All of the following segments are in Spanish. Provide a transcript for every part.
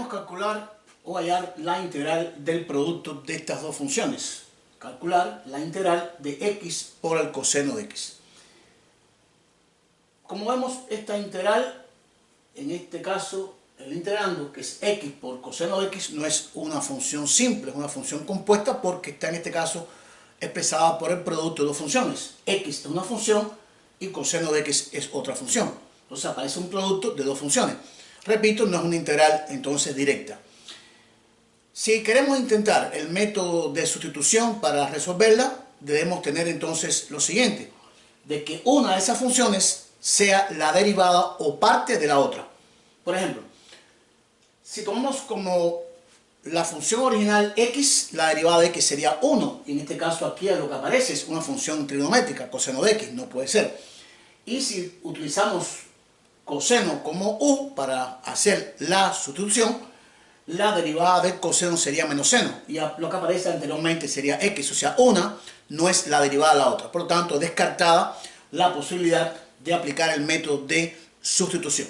Queremos calcular o hallar la integral del producto de estas dos funciones. Calcular la integral de x por el coseno de x. Como vemos, esta integral, en este caso, el integrando, que es x por coseno de x, no es una función simple, es una función compuesta porque está en este caso expresada por el producto de dos funciones. X es una función y coseno de x es otra función. Entonces aparece un producto de dos funciones. Repito, no es una integral entonces directa. Si queremos intentar el método de sustitución para resolverla, debemos tener entonces lo siguiente, de que una de esas funciones sea la derivada o parte de la otra. Por ejemplo, si tomamos como la función original x, la derivada de x sería 1, y en este caso aquí lo que aparece es una función trigonométrica, coseno de x, no puede ser. Y si utilizamos coseno como u para hacer la sustitución, la derivada del coseno sería menos seno, y lo que aparece anteriormente sería x, o sea, una no es la derivada de la otra. Por lo tanto, descartada la posibilidad de aplicar el método de sustitución.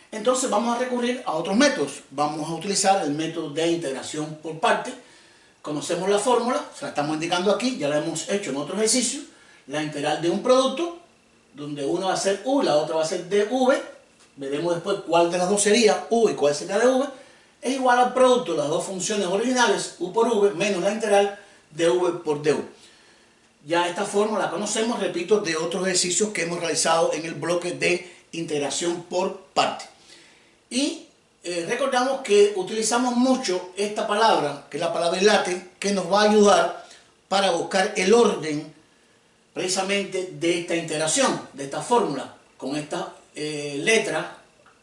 Entonces vamos a recurrir a otros métodos. Vamos a utilizar el método de integración por parte. Conocemos la fórmula, se la estamos indicando aquí, ya la hemos hecho en otro ejercicio. La integral de un producto, donde uno va a ser u, la otra va a ser dv. Veremos después cuál de las dos sería u y cuál sería dv. Es igual al producto de las dos funciones originales, u por v, menos la integral dv por du. Ya esta fórmula la conocemos, repito, de otros ejercicios que hemos realizado en el bloque de integración por parte. Y recordamos que utilizamos mucho esta palabra, que es la palabra late, que nos va a ayudar para buscar el orden precisamente de esta integración, de esta fórmula. Con esta letra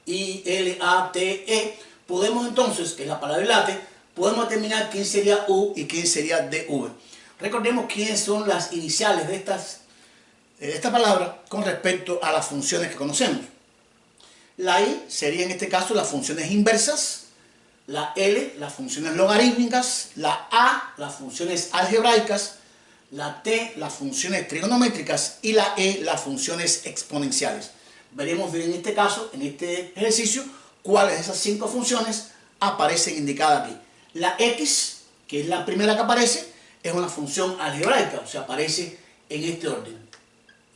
I, L, A, T, E, podemos entonces, que es la palabra late, podemos determinar quién sería U y quién sería DV. Recordemos quiénes son las iniciales de esta palabra con respecto a las funciones que conocemos. La I sería en este caso las funciones inversas, la L las funciones logarítmicas, la A las funciones algebraicas, la T las funciones trigonométricas y la E las funciones exponenciales. Veremos en este caso, en este ejercicio, cuáles de esas 5 funciones aparecen indicadas aquí. La X, que es la primera que aparece, es una función algebraica, o sea, aparece en este orden.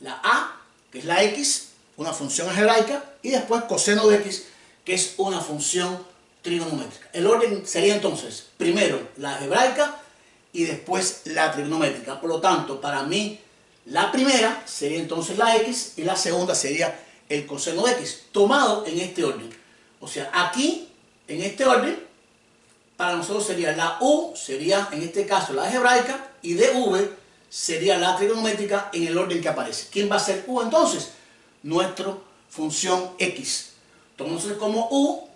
La A, que es la X, una función algebraica, y después coseno de x, que es una función trigonométrica. El orden sería entonces, primero la algebraica y después la trigonométrica. Por lo tanto, para mí, la primera sería entonces la x y la segunda sería el coseno de x, tomado en este orden. O sea, aquí, en este orden, para nosotros sería la u, sería en este caso la algebraica, y dv sería la trigonométrica en el orden que aparece. ¿Quién va a ser u entonces? Nuestra función x. Tomamos como u,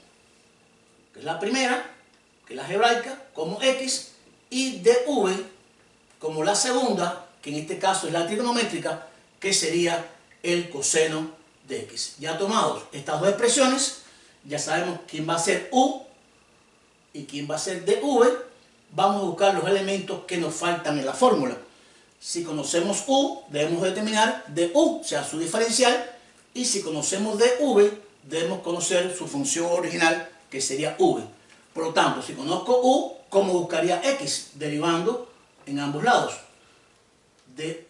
que es la primera, que es la algebraica, como x, y dv como la segunda, que en este caso es la trigonométrica, que sería el coseno de x. Ya tomados estas dos expresiones, ya sabemos quién va a ser u y quién va a ser dv. Vamos a buscar los elementos que nos faltan en la fórmula. Si conocemos u, debemos determinar du, o sea, su diferencial. Y si conocemos dv, debemos conocer su función original, que sería v. Por lo tanto, si conozco u, ¿cómo buscaría x? Derivando en ambos lados. De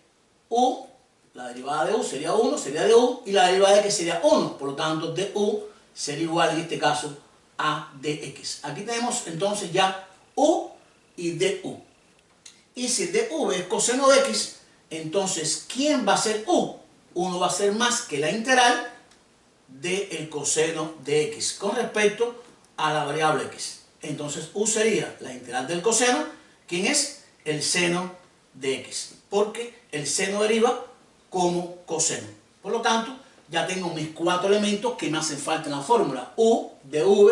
u, la derivada de u sería 1, sería de u, y la derivada de x sería 1. Por lo tanto, du sería igual en este caso a dx. Aquí tenemos entonces ya u y du. Y si dv es coseno de x, entonces, ¿quién va a ser u? 1 va a ser más que la integral del coseno de x con respecto a la variable x. Entonces, u sería la integral del coseno, ¿quién es? El seno de x, porque el seno deriva como coseno. Por lo tanto, ya tengo mis 4 elementos que me hacen falta en la fórmula. U, dv,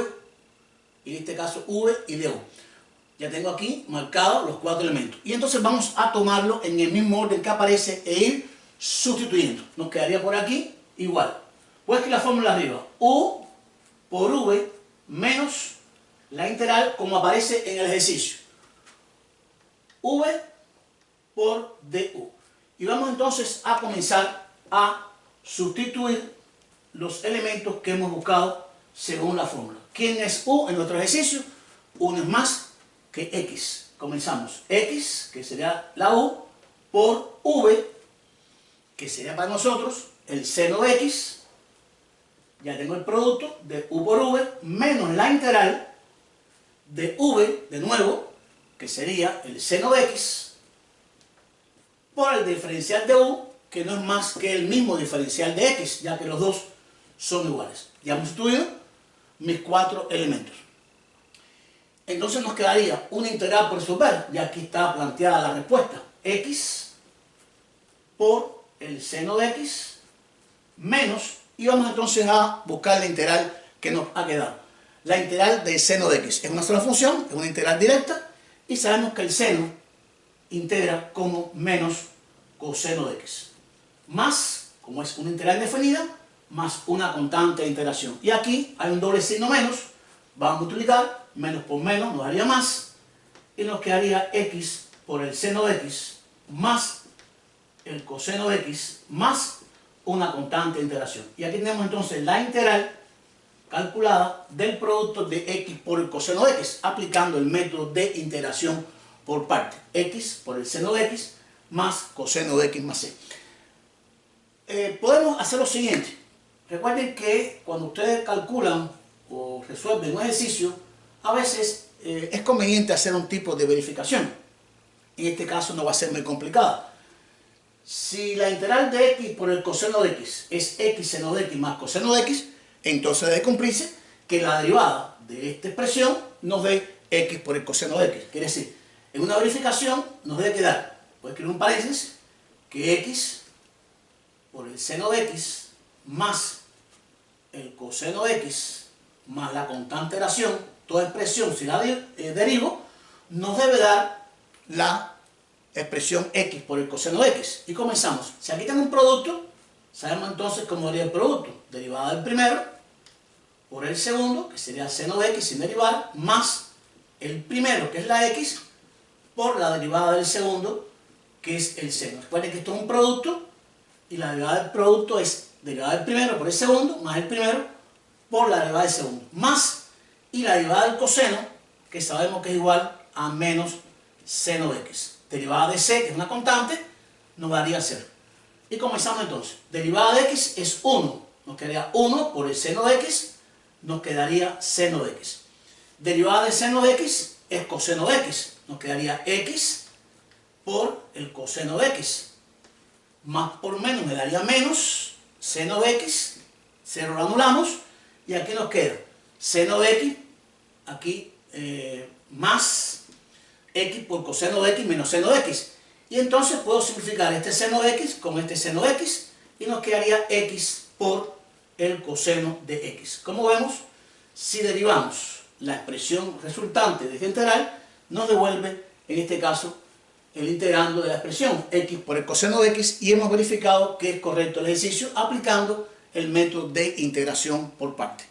y en este caso v y du. Ya tengo aquí marcados los 4 elementos. Y entonces vamos a tomarlo en el mismo orden que aparece e ir sustituyendo. Nos quedaría por aquí igual. Voy a escribir la fórmula arriba. U por v menos la integral como aparece en el ejercicio. V por du. Y vamos entonces a comenzar a sustituir los elementos que hemos buscado según la fórmula. ¿Quién es u en nuestro ejercicio? 1 es más que x. Comenzamos. X, que sería la u, por v, que sería para nosotros el seno de x. Ya tengo el producto de u por v menos la integral de v, de nuevo, que sería el seno de x, por el diferencial de u, que no es más que el mismo diferencial de x, ya que los dos son iguales. Ya hemos estudiado mis 4 elementos. Entonces nos quedaría una integral por resolver, y aquí está planteada la respuesta. X por el seno de x menos, y vamos entonces a buscar la integral que nos ha quedado. La integral del seno de x es una sola función, es una integral directa, y sabemos que el seno integra como menos coseno de x. Más, como es una integral definida, más una constante de integración. Y aquí hay un doble signo menos, vamos a multiplicar, menos por menos nos daría más, y nos quedaría x por el seno de x más el coseno de x más una constante de integración. Y aquí tenemos entonces la integral calculada del producto de x por el coseno de x, aplicando el método de integración por parte. X por el seno de x más coseno de x más c. Podemos hacer lo siguiente. Recuerden que cuando ustedes calculan o resuelven un ejercicio, a veces es conveniente hacer un tipo de verificación. En este caso no va a ser muy complicada. Si la integral de x por el coseno de x es x seno de x más coseno de x, entonces debe cumplirse que la derivada de esta expresión nos dé x por el coseno de x. Quiere decir, en una verificación nos debe quedar, puede escribir un paréntesis, que x por el seno de x más el coseno de x más la constante de iteración, toda expresión si la derivo, nos debe dar la expresión x por el coseno de x. Y comenzamos. Si aquí tengo un producto, sabemos entonces cómo daría el producto. Derivada del primero por el segundo, que sería seno de x sin derivar, más el primero, que es la x, por la derivada del segundo, que es el seno. Recuerden que esto es un producto, y la derivada del producto es derivada del primero por el segundo, más el primero por la derivada del segundo, más, y la derivada del coseno, que sabemos que es igual a menos seno de x. Derivada de c, que es una constante, nos daría 0. Y comenzamos entonces. Derivada de x es 1. Nos quedaría 1 por el seno de x, nos quedaría seno de x. Derivada de seno de x es coseno de x. Nos quedaría x por el coseno de x. Más por menos me daría menos seno de x. 0 lo anulamos. Y aquí nos queda seno de x, aquí más x por coseno de x menos seno de x. Y entonces puedo simplificar este seno de x con este seno de x y nos quedaría x por el coseno de x. Como vemos, si derivamos la expresión resultante de esta integral, nos devuelve, en este caso, el integrando de la expresión x por el coseno de x, y hemos verificado que es correcto el ejercicio aplicando el método de integración por parte.